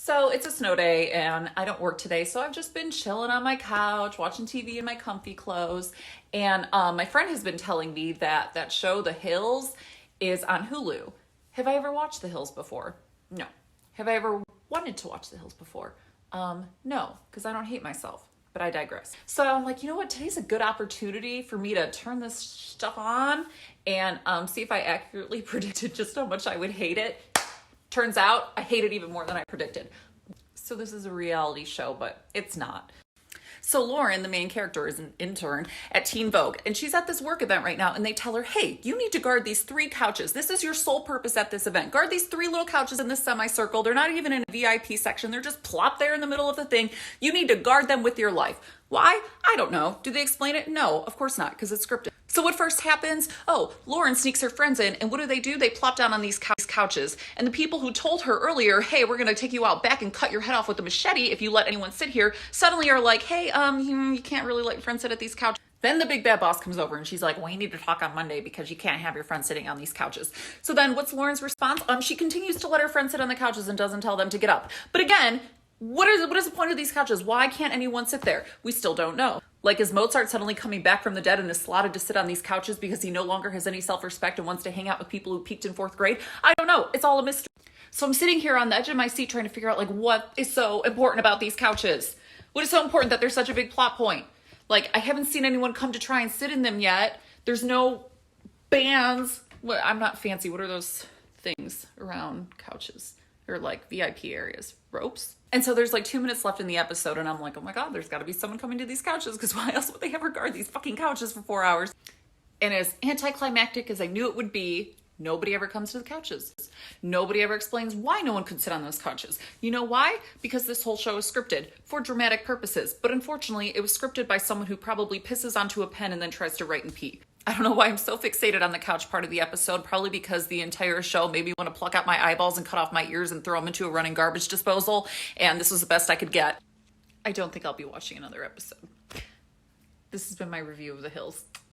So it's a snow day and I don't work today, so I've just been chilling on my couch, watching TV in my comfy clothes. And my friend has been telling me that that show, The Hills, is on Hulu. Have I ever watched The Hills before? No. Have I ever wanted to watch The Hills before? No, because I don't hate myself, but I digress. So I'm like, you know what? Today's a good opportunity for me to turn this stuff on and see if I accurately predicted just how much I would hate it. Turns out I hate it even more than I predicted. So this is a reality show, but it's not. So Lauren, the main character, is an intern at Teen Vogue, and she's at this work event right now, and they tell her, hey, you need to guard these 3 couches. This is your sole purpose at this event. Guard these 3 little couches in this semicircle. They're not even in a VIP section. They're just plopped there in the middle of the thing. You need to guard them with your life. Why? I don't know. Do they explain it? No, of course not, because it's scripted. So what first happens? Oh, Lauren sneaks her friends in, and what do? They plop down on these couches, and the people who told her earlier, hey, we're gonna take you out back and cut your head off with a machete if you let anyone sit here, suddenly are like, hey, you can't really let your friends sit at these couches. Then the big bad boss comes over and she's like, well, you need to talk on Monday because you can't have your friends sitting on these couches. So then what's Lauren's response? She continues to let her friends sit on the couches and doesn't tell them to get up. But again, what is the point of these couches? Why can't anyone sit there? We still don't know. Like, is Mozart suddenly coming back from the dead and is slotted to sit on these couches because he no longer has any self-respect and wants to hang out with people who peaked in 4th grade? I don't know. It's all a mystery. So I'm sitting here on the edge of my seat trying to figure out, like, what is so important about these couches? What is so important that they're such a big plot point? Like, I haven't seen anyone come to try and sit in them yet. There's no bands. Well, I'm not fancy. What are those things around couches? Or like VIP areas? Ropes? And so there's like 2 minutes left in the episode and I'm like, oh my God, there's got to be someone coming to these couches because why else would they ever guard these fucking couches for 4 hours? And as anticlimactic as I knew it would be, nobody ever comes to the couches. Nobody ever explains why no one could sit on those couches. You know why? Because this whole show is scripted for dramatic purposes. But unfortunately, it was scripted by someone who probably pisses onto a pen and then tries to write and pee. I don't know why I'm so fixated on the couch part of the episode, probably because the entire show made me want to pluck out my eyeballs and cut off my ears and throw them into a running garbage disposal, and this was the best I could get. I don't think I'll be watching another episode. This has been my review of The Hills.